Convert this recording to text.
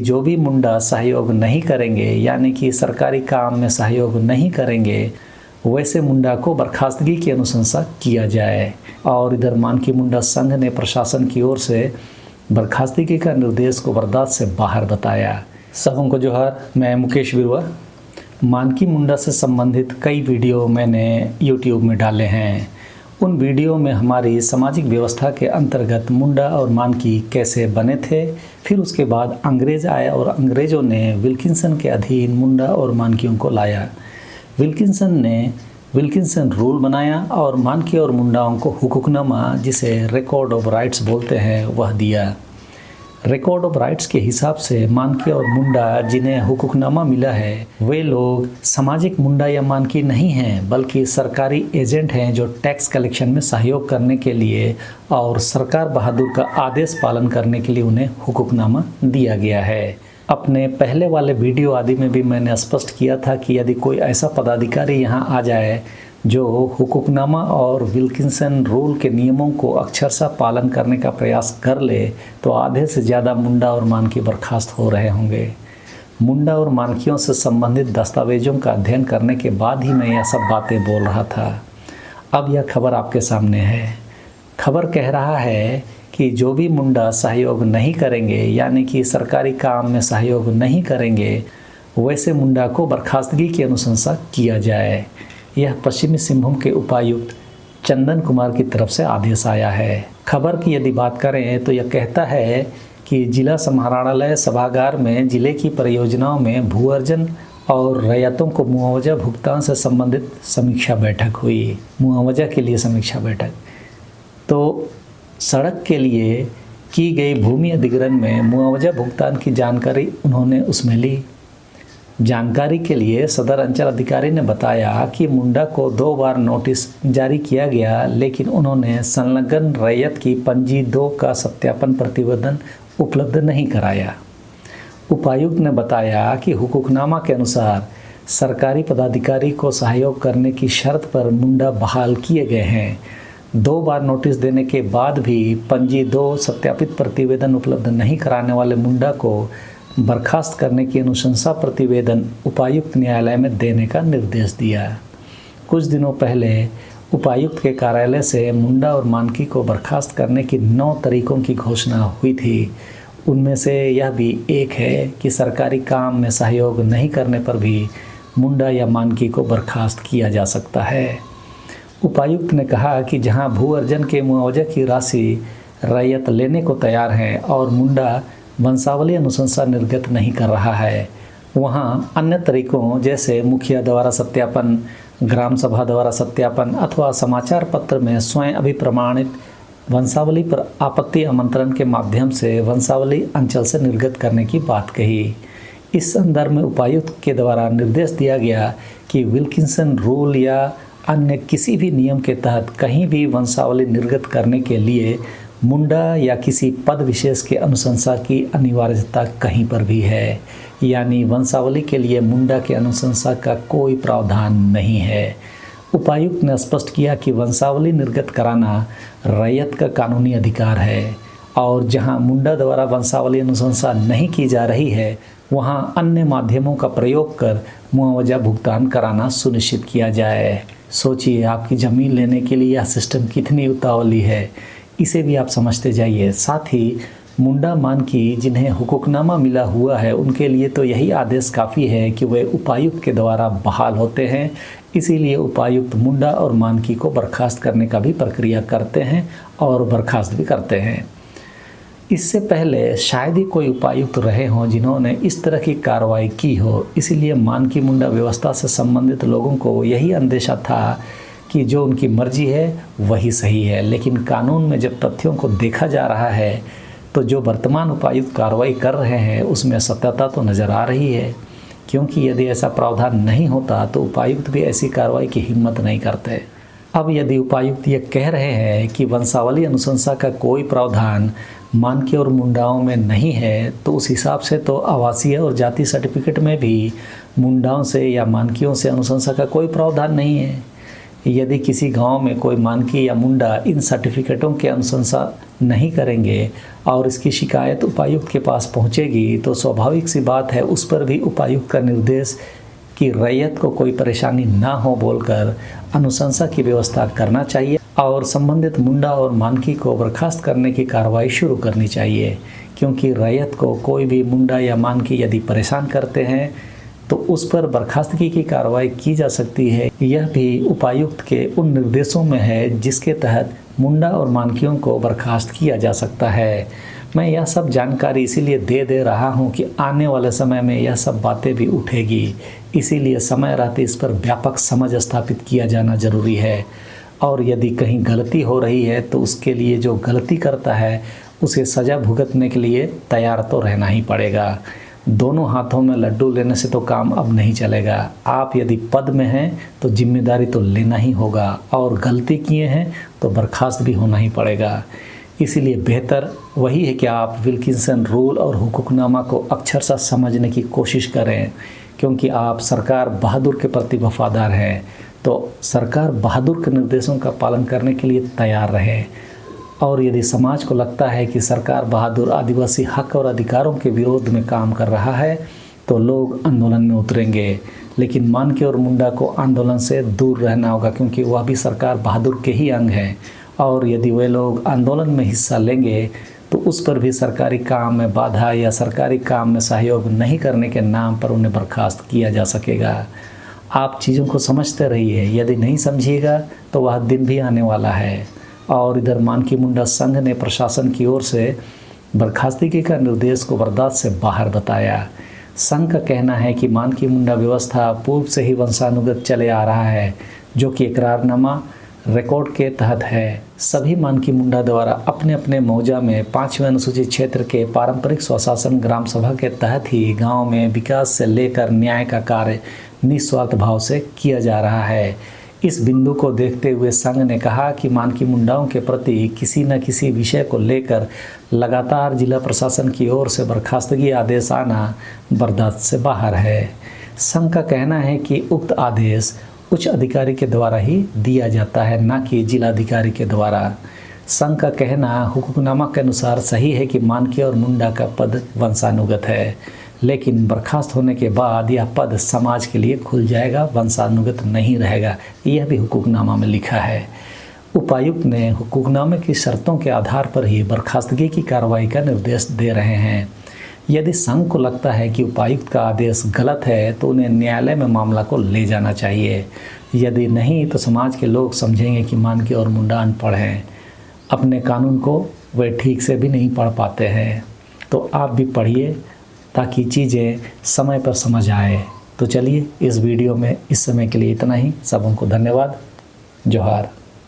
जो भी मुंडा सहयोग नहीं करेंगे यानी कि सरकारी काम में सहयोग नहीं करेंगे वैसे मुंडा को बर्खास्तगी की अनुशंसा किया जाए। और इधर मानकी मुंडा संघ ने प्रशासन की ओर से बर्खास्तगी का निर्देश को बर्दाश्त से बाहर बताया। सबों को जोहार, मैं मुकेश बिरुआ। मानकी मुंडा से संबंधित कई वीडियो मैंने यूट्यूब में डाले हैं। उन वीडियो में हमारी सामाजिक व्यवस्था के अंतर्गत मुंडा और मानकी कैसे बने थे, फिर उसके बाद अंग्रेज आए और अंग्रेज़ों ने विल्किंसन के अधीन मुंडा और मानकियों को लाया। विल्किंसन ने विल्किंसन रूल बनाया और मानकी और मुंडाओं को हुकूकनामा, जिसे रिकॉर्ड ऑफ राइट्स बोलते हैं, वह दिया। रिकॉर्ड ऑफ राइट्स के हिसाब से मानकी और मुंडा जिन्हें हुकूकनामा मिला है वे लोग सामाजिक मुंडा या मानकी नहीं हैं, बल्कि सरकारी एजेंट हैं जो टैक्स कलेक्शन में सहयोग करने के लिए और सरकार बहादुर का आदेश पालन करने के लिए उन्हें हुकूकनामा दिया गया है। अपने पहले वाले वीडियो आदि में भी मैंने स्पष्ट किया था कि यदि कोई ऐसा पदाधिकारी यहाँ आ जाए जो हुकूकनामा और विल्किंसन रूल के नियमों को अक्षरशः पालन करने का प्रयास कर ले तो आधे से ज़्यादा मुंडा और मानकी बर्खास्त हो रहे होंगे। मुंडा और मानकियों से संबंधित दस्तावेजों का अध्ययन करने के बाद ही मैं यह सब बातें बोल रहा था। अब यह खबर आपके सामने है। खबर कह रहा है कि जो भी मुंडा सहयोग नहीं करेंगे यानी कि सरकारी काम में सहयोग नहीं करेंगे वैसे मुंडा को बर्खास्तगी की अनुशंसा किया जाए। यह पश्चिमी सिंहभूम के उपायुक्त चंदन कुमार की तरफ से आदेश आया है। खबर की यदि बात करें तो यह कहता है कि जिला समाहरणालय सभागार में जिले की परियोजनाओं में भू अर्जन और रैयतों को मुआवजा भुगतान से संबंधित समीक्षा बैठक हुई। मुआवजा के लिए समीक्षा बैठक। तो सड़क के लिए की गई भूमि अधिग्रहण में मुआवजा भुगतान की जानकारी उन्होंने उसमें ली। जानकारी के लिए सदर अंचल अधिकारी ने बताया कि मुंडा को 2 बार नोटिस जारी किया गया, लेकिन उन्होंने संलग्न रैयत की पंजी 2 का सत्यापन प्रतिवेदन उपलब्ध नहीं कराया। उपायुक्त ने बताया कि हुकूकनामा के अनुसार सरकारी पदाधिकारी को सहयोग करने की शर्त पर मुंडा बहाल किए गए हैं। 2 बार नोटिस देने के बाद भी पंजी 2 सत्यापित प्रतिवेदन उपलब्ध नहीं कराने वाले मुंडा को बर्खास्त करने की अनुशंसा प्रतिवेदन उपायुक्त न्यायालय में देने का निर्देश दिया। कुछ दिनों पहले उपायुक्त के कार्यालय से मुंडा और मानकी को बर्खास्त करने की 9 तरीकों की घोषणा हुई थी। उनमें से यह भी एक है कि सरकारी काम में सहयोग नहीं करने पर भी मुंडा या मानकी को बर्खास्त किया जा सकता है। उपायुक्त ने कहा कि जहां भू अर्जन के मुआवजा की राशि रैयत लेने को तैयार है और मुंडा वंशावली अनुशंसा निर्गत नहीं कर रहा है, वहां अन्य तरीकों जैसे मुखिया द्वारा सत्यापन, ग्राम सभा द्वारा सत्यापन अथवा समाचार पत्र में स्वयं अभिप्रमाणित वंशावली पर आपत्ति आमंत्रण के माध्यम से वंशावली अंचल से निर्गत करने की बात कही। इस संदर्भ में उपायुक्त के द्वारा निर्देश दिया गया कि विल्किंसन रूल या अन्य किसी भी नियम के तहत कहीं भी वंशावली निर्गत करने के लिए मुंडा या किसी पद विशेष के अनुशंसा की अनिवार्यता कहीं पर भी है, यानी वंशावली के लिए मुंडा के अनुशंसा का कोई प्रावधान नहीं है। उपायुक्त ने स्पष्ट किया कि वंशावली निर्गत कराना रैयत का कानूनी अधिकार है और जहां मुंडा द्वारा वंशावली अनुशंसा नहीं की जा रही है वहां अन्य माध्यमों का प्रयोग कर मुआवजा भुगतान कराना सुनिश्चित किया जाए। सोचिए, आपकी ज़मीन लेने के लिए यह सिस्टम कितनी उतावली है, इसे भी आप समझते जाइए। साथ ही मुंडा मानकी जिन्हें हुकूकनामा मिला हुआ है उनके लिए तो यही आदेश काफ़ी है कि वे उपायुक्त के द्वारा बहाल होते हैं। इसीलिए उपायुक्त मुंडा और मानकी को बर्खास्त करने का भी प्रक्रिया करते हैं और बर्खास्त भी करते हैं। इससे पहले शायद ही कोई उपायुक्त रहे हों जिन्होंने इस तरह की कार्रवाई की हो। इसीलिए मानकी मुंडा व्यवस्था से संबंधित लोगों को यही अंदेशा था कि जो उनकी मर्जी है वही सही है, लेकिन कानून में जब तथ्यों को देखा जा रहा है तो जो वर्तमान उपायुक्त कार्रवाई कर रहे हैं उसमें सत्यता तो नज़र आ रही है, क्योंकि यदि ऐसा प्रावधान नहीं होता तो उपायुक्त भी ऐसी कार्रवाई की हिम्मत नहीं करते। अब यदि उपायुक्त ये कह रहे हैं कि वंशावली अनुशंसा का कोई प्रावधान मानकी और मुंडाओं में नहीं है तो उस हिसाब से तो आवासीय और जाति सर्टिफिकेट में भी मुंडाओं से या मानकियों से अनुशंसा का कोई प्रावधान नहीं है। यदि किसी गांव में कोई मानकी या मुंडा इन सर्टिफिकेटों के अनुशंसा नहीं करेंगे और इसकी शिकायत उपायुक्त के पास पहुंचेगी तो स्वाभाविक सी बात है उस पर भी उपायुक्त का निर्देश कि रैयत को कोई परेशानी ना हो बोलकर अनुशंसा की व्यवस्था करना चाहिए और संबंधित मुंडा और मानकी को बर्खास्त करने की कार्रवाई शुरू करनी चाहिए, क्योंकि रैयत को कोई भी मुंडा या मानकी यदि परेशान करते हैं तो उस पर बर्खास्तगी की कार्रवाई की जा सकती है। यह भी उपायुक्त के उन निर्देशों में है जिसके तहत मुंडा और मानकियों को बर्खास्त किया जा सकता है। मैं यह सब जानकारी इसीलिए दे रहा हूं कि आने वाले समय में यह सब बातें भी उठेगी, इसीलिए समय रहते इस पर व्यापक समझ स्थापित किया जाना जरूरी है। और यदि कहीं गलती हो रही है तो उसके लिए जो गलती करता है उसे सज़ा भुगतने के लिए तैयार तो रहना ही पड़ेगा। दोनों हाथों में लड्डू लेने से तो काम अब नहीं चलेगा। आप यदि पद में हैं तो जिम्मेदारी तो लेना ही होगा और गलती किए हैं तो बर्खास्त भी होना ही पड़ेगा। इसीलिए बेहतर वही है कि आप विल्किंसन रूल और हुकूकनामा को अक्षरशः समझने की कोशिश करें, क्योंकि आप सरकार बहादुर के प्रति वफादार हैं। तो सरकार बहादुर के निर्देशों का पालन करने के लिए तैयार रहे। और यदि समाज को लगता है कि सरकार बहादुर आदिवासी हक और अधिकारों के विरोध में काम कर रहा है तो लोग आंदोलन में उतरेंगे, लेकिन मानके और मुंडा को आंदोलन से दूर रहना होगा, क्योंकि वह भी सरकार बहादुर के ही अंग हैं। और यदि वे लोग आंदोलन में हिस्सा लेंगे तो उस पर भी सरकारी काम में बाधा या सरकारी काम में सहयोग नहीं करने के नाम पर उन्हें बर्खास्त किया जा सकेगा। आप चीज़ों को समझते रहिए, यदि नहीं समझिएगा तो वह दिन भी आने वाला है। और इधर मानकी मुंडा संघ ने प्रशासन की ओर से बर्खास्तगी का निर्देश को बर्दाश्त से बाहर बताया। संघ का कहना है कि मानकी मुंडा व्यवस्था पूर्व से ही वंशानुगत चले आ रहा है, जो कि इकरारनामा रिकॉर्ड के तहत है। सभी मानकी मुंडा द्वारा अपने अपने मौजा में 5वें अनुसूचित क्षेत्र के पारंपरिक स्वशासन ग्राम सभा के तहत ही गांव में विकास से लेकर न्याय का कार्य निस्वार्थ भाव से किया जा रहा है। इस बिंदु को देखते हुए संघ ने कहा कि मानकी मुंडाओं के प्रति किसी न किसी विषय को लेकर लगातार जिला प्रशासन की ओर से बर्खास्तगी आदेश आना बर्दाश्त से बाहर है। संघ का कहना है कि उक्त आदेश उच्च अधिकारी के द्वारा ही दिया जाता है, न कि जिलाधिकारी के द्वारा। संघ का कहना हुकूकनामा के अनुसार सही है कि मानकी और मुंडा का पद वंशानुगत है, लेकिन बर्खास्त होने के बाद यह पद समाज के लिए खुल जाएगा, वंशानुगत नहीं रहेगा। यह भी हुकूकनामा में लिखा है। उपायुक्त ने हुकूकनामे की शर्तों के आधार पर ही बर्खास्तगी की कार्रवाई का निर्देश दे रहे हैं। यदि संघ को लगता है कि उपायुक्त का आदेश गलत है तो उन्हें न्यायालय में मामला को ले जाना चाहिए। यदि नहीं तो समाज के लोग समझेंगे कि मानकी और मुंडा अनपढ़ हैं, अपने कानून को वे ठीक से भी नहीं पढ़ पाते हैं। तो आप भी पढ़िए ताकि चीज़ें समय पर समझ आए। तो चलिए इस वीडियो में इस समय के लिए इतना ही। सबों को धन्यवाद। जोहार।